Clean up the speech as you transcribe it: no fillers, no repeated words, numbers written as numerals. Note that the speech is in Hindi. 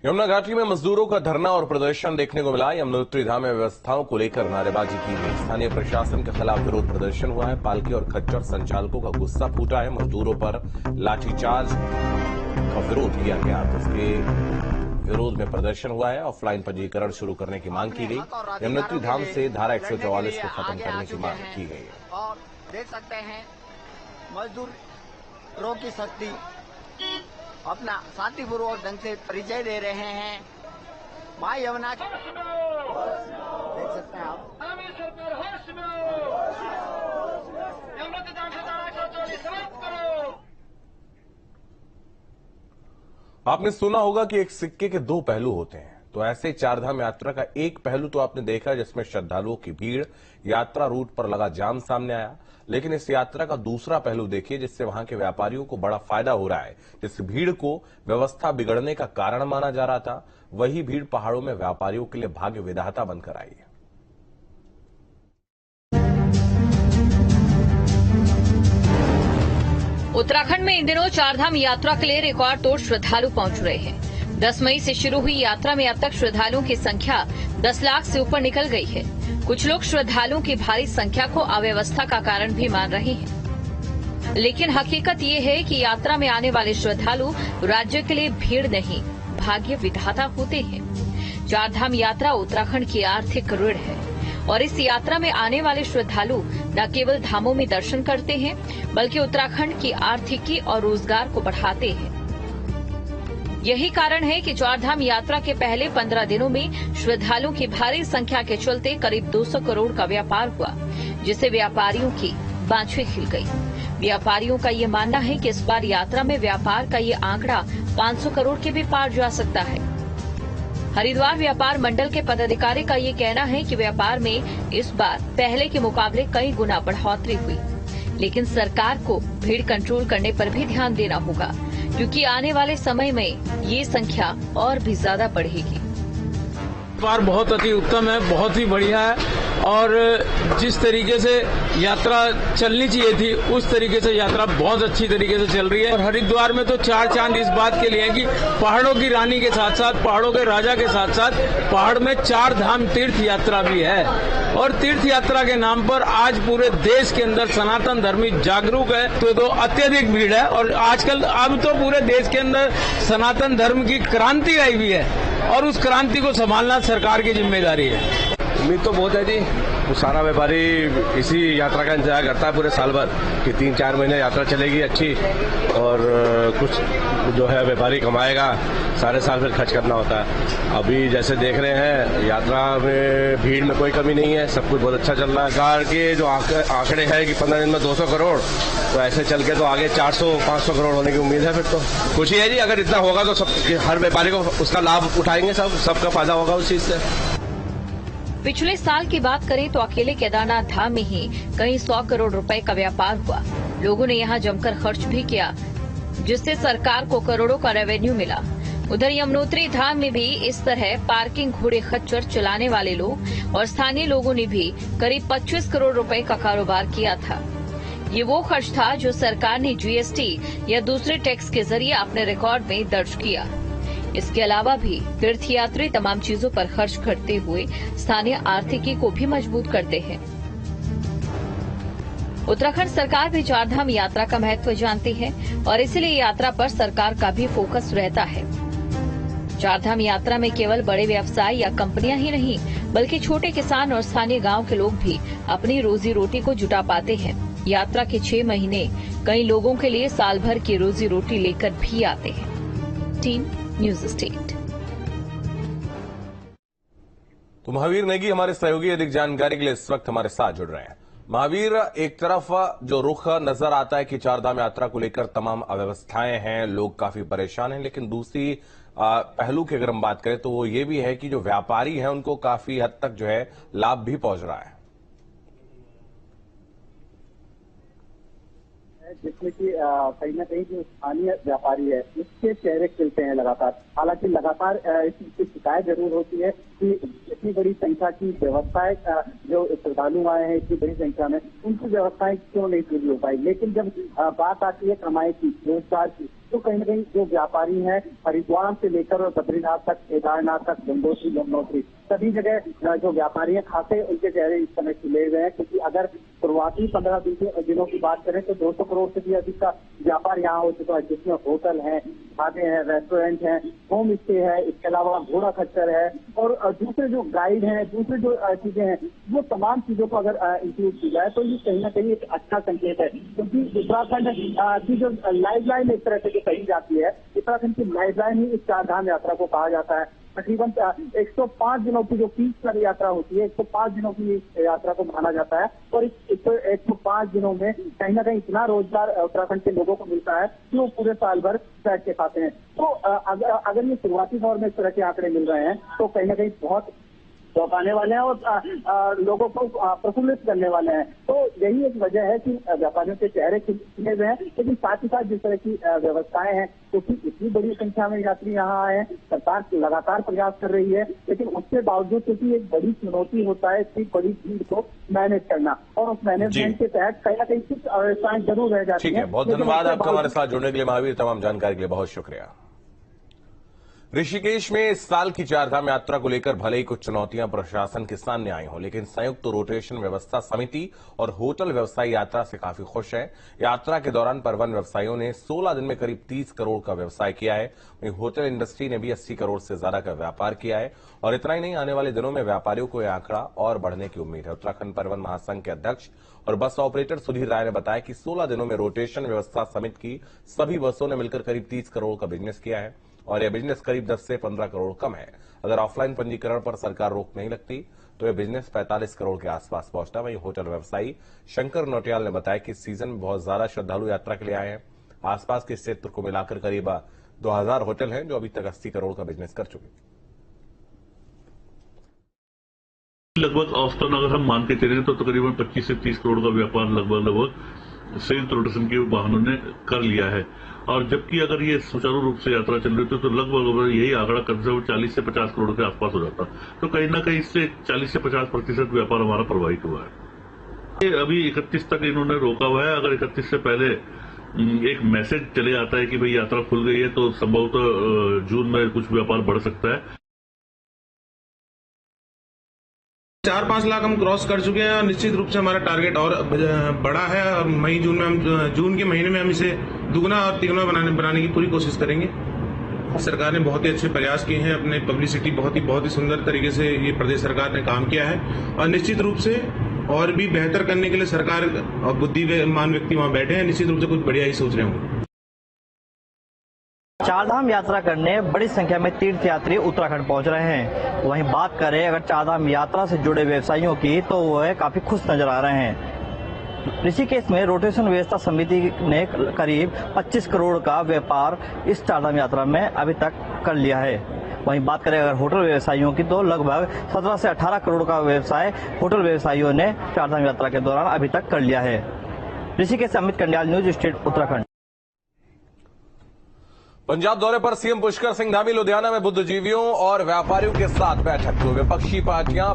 यमुना घाटी में मजदूरों का धरना और प्रदर्शन देखने को मिला। यमुनोत्री धाम में व्यवस्थाओं को लेकर नारेबाजी की गई। स्थानीय प्रशासन के खिलाफ विरोध प्रदर्शन हुआ है। पालकी और खच्चर संचालकों का गुस्सा फूटा है। मजदूरों पर लाठीचार्ज का विरोध किया गया तो उसके विरोध में प्रदर्शन हुआ है। ऑफलाइन पंजीकरण शुरू करने की मांग की गई। यमुनोत्री धाम से धारा 144 को खत्म करने की मांग की गई है। और देख सकते हैं मजदूरों की शक्ति अपना शांतिपूर्वक ढंग से परिचय दे रहे हैं। मां यमुना देख सकते हैं आप। आपने सुना होगा कि एक सिक्के के दो पहलू होते हैं। तो ऐसे चारधाम यात्रा का एक पहलू तो आपने देखा जिसमें श्रद्धालुओं की भीड़, यात्रा रूट पर लगा जाम सामने आया। लेकिन इस यात्रा का दूसरा पहलू देखिए जिससे वहां के व्यापारियों को बड़ा फायदा हो रहा है। जिस भीड़ को व्यवस्था बिगड़ने का कारण माना जा रहा था, वही भीड़ पहाड़ों में व्यापारियों के लिए भाग्य विधाता बनकर आई है। उत्तराखंड में इन दिनों चारधाम यात्रा के लिए रिकॉर्ड तोड़ श्रद्धालु पहुंच रहे हैं। 10 मई से शुरू हुई यात्रा में अब तक श्रद्धालुओं की संख्या 10 लाख से ऊपर निकल गई है। कुछ लोग श्रद्धालुओं की भारी संख्या को अव्यवस्था का कारण भी मान रहे हैं, लेकिन हकीकत ये है कि यात्रा में आने वाले श्रद्धालु राज्य के लिए भीड़ नहीं, भाग्य विधाता होते हैं। चारधाम यात्रा उत्तराखंड की आर्थिक रीढ़ है और इस यात्रा में आने वाले श्रद्धालु न केवल धामों में दर्शन करते हैं, बल्कि उत्तराखंड की आर्थिकी और रोजगार को बढ़ाते हैं। यही कारण है कि चारधाम यात्रा के पहले 15 दिनों में श्रद्धालुओं की भारी संख्या के चलते करीब 200 करोड़ का व्यापार हुआ, जिससे व्यापारियों की बाँछें खिल गई। व्यापारियों का ये मानना है कि इस बार यात्रा में व्यापार का ये आंकड़ा 500 करोड़ के भी पार जा सकता है। हरिद्वार व्यापार मंडल के पदाधिकारी का ये कहना है कि व्यापार में इस बार पहले के मुकाबले कई गुना बढ़ोतरी हुई, लेकिन सरकार को भीड़ कंट्रोल करने पर भी ध्यान देना होगा, क्योंकि आने वाले समय में ये संख्या और भी ज्यादा बढ़ेगी। व्यापार बहुत अति उत्तम है, बहुत ही बढ़िया है और जिस तरीके से यात्रा चलनी चाहिए थी उस तरीके से यात्रा बहुत अच्छी तरीके से चल रही है। और हरिद्वार में तो चार चांद इस बात के लिए है कि पहाड़ों की रानी के साथ साथ, पहाड़ों के राजा के साथ साथ पहाड़ में 4 धाम तीर्थ यात्रा भी है। और तीर्थ यात्रा के नाम पर आज पूरे देश के अंदर सनातन धर्मी जागरूक है, तो अत्यधिक भीड़ है। और आजकल अब तो पूरे देश के अंदर सनातन धर्म की क्रांति आई हुई है और उस क्रांति को संभालना सरकार की जिम्मेदारी है। उम्मीद तो बहुत है जी, तो सारा व्यापारी इसी यात्रा का इंतजार करता है पूरे साल भर कि 3-4 महीने यात्रा चलेगी अच्छी और कुछ जो है व्यापारी कमाएगा, सारे साल फिर खर्च करना होता है। अभी जैसे देख रहे हैं यात्रा में भीड़ में कोई कमी नहीं है, सब कुछ बहुत अच्छा चल रहा है। सरकार के जो आंकड़े हैं कि 15 दिन में 200 करोड़, तो ऐसे चल के तो आगे 400-500 करोड़ होने की उम्मीद है। फिर तो खुशी है जी, अगर इतना होगा तो सब हर व्यापारी को उसका लाभ उठाएंगे, सबका फायदा होगा उस चीज से। पिछले साल की बात करें तो अकेले केदारनाथ धाम में ही कई 100 करोड़ रुपए का व्यापार हुआ। लोगों ने यहां जमकर खर्च भी किया, जिससे सरकार को करोड़ों का रेवेन्यू मिला। उधर यमुनोत्री धाम में भी इस तरह पार्किंग, घोड़े खच्चर चलाने वाले लोग और स्थानीय लोगों ने भी करीब 25 करोड़ रुपए का कारोबार किया था। ये वो खर्च था जो सरकार ने जीएसटी या दूसरे टैक्स के जरिए अपने रिकॉर्ड में दर्ज किया। इसके अलावा भी तीर्थयात्री तमाम चीजों पर खर्च करते हुए स्थानीय आर्थिकी को भी मजबूत करते हैं। उत्तराखंड सरकार भी चारधाम यात्रा का महत्व जानती है और इसलिए यात्रा पर सरकार का भी फोकस रहता है। चारधाम यात्रा में केवल बड़े व्यवसाय या कंपनियां ही नहीं, बल्कि छोटे किसान और स्थानीय गांव के लोग भी अपनी रोजी रोटी को जुटा पाते हैं। यात्रा के 6 महीने कई लोगों के लिए साल भर की रोजी रोटी लेकर भी आते हैं। Team news state. तो महावीर नेगी हमारे सहयोगी अधिक जानकारी के लिए इस वक्त हमारे साथ जुड़ रहे हैं। महावीर, एक तरफ जो रुख नजर आता है कि चारधाम यात्रा को लेकर तमाम अव्यवस्थाएं हैं, लोग काफी परेशान हैं, लेकिन दूसरी पहलू की अगर हम बात करें तो वो ये भी है कि जो व्यापारी हैं उनको काफी हद तक जो है लाभ भी पहुंच रहा है, जिसमें कि कहीं ना कहीं जो स्थानीय व्यापारी है उसके चेहरे खिलते हैं लगातार। हालांकि लगातार इसकी शिकायत जरूर होती है कि इतनी बड़ी संख्या की व्यवस्थाएं, जो श्रद्धालु आए हैं इतनी बड़ी संख्या में, उनकी व्यवस्थाएं क्यों नहीं पूरी हो पाई। लेकिन जब बात आती है कमाई की, रोजगार की, तो कहीं न कहीं जो व्यापारी हैं हरिद्वार से लेकर और बद्रीनाथ तक, केदारनाथ तक, गंगोत्री, यमुनोत्री सभी जगह जो व्यापारी हैं खाते उनके चेहरे इस समय खिले हुए हैं, क्योंकि अगर शुरुआती 15 दिनों की बात करें तो 200 करोड़ से भी अधिक का व्यापार यहाँ हो चुका है, जिसमें होटल है, ढाबे हैं, रेस्टोरेंट हैं, होम स्टे है, इसके अलावा घोड़ा खच्चर है और दूसरे जो गाइड हैं, दूसरे जो चीजें हैं, वो तमाम चीजों को अगर इंक्लूड की जाए तो ये कहीं ना कहीं एक अच्छा संकेत है, क्योंकि उत्तराखंड की जो लाइफलाइन एक तरह से कही जाती है, उत्तराखंड की लाइफलाइन ही इस चारधाम यात्रा को कहा जाता है। तकरीबन 105 दिनों की जो पीक पर यात्रा होती है, 105 दिनों की यात्रा को माना जाता है और इस 105 दिनों में कहीं ना कहीं इतना रोजगार उत्तराखंड के लोगों को मिलता है कि वो पूरे साल भर बैठ के खाते हैं। तो अगर ये शुरुआती दौर में इस तरह के आंकड़े मिल रहे हैं तो कहीं ना कहीं बहुत चौंकाने वाले हैं और लोगों को प्रफुल्लित करने वाले हैं। तो यही एक वजह है कि व्यापारियों के चेहरे खिले हुए हैं, लेकिन साथ ही साथ जिस तरह की व्यवस्थाएं हैं, क्योंकि इतनी बड़ी संख्या में यात्री यहाँ आए हैं, सरकार लगातार प्रयास कर रही है, लेकिन उसके बावजूद क्योंकि एक बड़ी चुनौती होता है इतनी बड़ी भीड़ को मैनेज करना, और उस मैनेजमेंट के तहत कहीं ना कहीं कुछ व्यवस्थाएं जरूर रह जाती ठीक है, बहुत धन्यवाद आपका हमारे साथ जुड़ने के लिए महावीर, तमाम जानकारी के लिए बहुत शुक्रिया। ऋषिकेश में इस साल की चारधाम यात्रा को लेकर भले ही कुछ चुनौतियां प्रशासन के सामने आई हों, लेकिन संयुक्त रोटेशन व्यवस्था समिति और होटल व्यवसायी यात्रा से काफी खुश हैं। यात्रा के दौरान परिवहन व्यवसायियों ने 16 दिन में करीब 30 करोड़ का व्यवसाय किया है। वहीं होटल इंडस्ट्री ने भी 80 करोड़ से ज्यादा का व्यापार किया है और इतना ही नहीं, आने वाले दिनों में व्यापारियों को यह आंकड़ा और बढ़ने की उम्मीद है। उत्तराखंड परिवहन महासंघ के अध्यक्ष और बस ऑपरेटर सुधीर राय ने बताया कि 16 दिनों में रोटेशन व्यवस्था समिति की सभी बसों ने मिलकर करीब 30 करोड़ का बिजनेस किया है और यह बिजनेस करीब 10 से 15 करोड़ कम है। अगर ऑफलाइन पंजीकरण पर सरकार रोक नहीं लगती तो यह बिजनेस 45 करोड़ के आसपास पहुंचता। वहीं होटल व्यवसायी शंकर नौटियाल ने बताया कि इस सीजन में बहुत ज्यादा श्रद्धालु यात्रा के लिए आए हैं। आसपास के क्षेत्र को मिलाकर करीब 2000 होटल हैं जो अभी तक 80 करोड़ का बिजनेस कर चुके हैं। लगभग औसतन अगर हम मान के चले तो तकरीबन 25 से 30 करोड़ का व्यापार लगभग संयुक्त रोटेशन के वाहनों ने कर लिया है। और जबकि अगर ये सुचारू रूप से यात्रा चल रही थी तो लगभग यही आंकड़ा कम से कम 40 से 50 करोड़ के आसपास हो जाता। तो कहीं ना कहीं इससे 40 से 50% व्यापार हमारा प्रभावित हुआ है। ये अभी 31 तक इन्होंने रोका हुआ है। अगर 31 से पहले एक मैसेज चले आता है कि भाई यात्रा खुल गई है तो संभवतः जून में कुछ व्यापार बढ़ सकता है। 4-5 लाख हम क्रॉस कर चुके हैं और निश्चित रूप से हमारा टारगेट और बड़ा है और मई जून में हम जून के महीने में हम इसे दुगना और तिगुना बनाने की पूरी कोशिश करेंगे। सरकार ने बहुत ही अच्छे प्रयास किए हैं, अपने पब्लिसिटी बहुत ही सुंदर तरीके से ये प्रदेश सरकार ने काम किया है और निश्चित रूप से और भी बेहतर करने के लिए सरकार और बुद्धिमान व्यक्ति वहां बैठे हैं, निश्चित रूप से कुछ बढ़िया ही सोच रहे होंगे। चारधाम यात्रा करने बड़ी संख्या में तीर्थ यात्री उत्तराखंड पहुंच रहे हैं। वहीं बात करें अगर चारधाम यात्रा से जुड़े व्यवसायियों की तो वह काफी खुश नजर आ रहे हैं। ऋषिकेश में रोटेशन व्यवस्था समिति ने करीब 25 करोड़ का व्यापार इस चारधाम यात्रा में अभी तक कर लिया है। वहीं बात करें अगर होटल व्यवसायियों की तो लगभग 17 से 18 करोड़ का व्यवसाय होटल व्यवसायियों ने चारधाम यात्रा के दौरान अभी तक कर लिया है। ऋषिकेश से अमित कंडियाल, न्यूज स्टेट उत्तराखंड। पंजाब दौरे पर सीएम पुष्कर सिंह धामी लुधियाना में बुद्धिजीवियों और व्यापारियों के साथ बैठक हुई। विपक्षी पार्टियां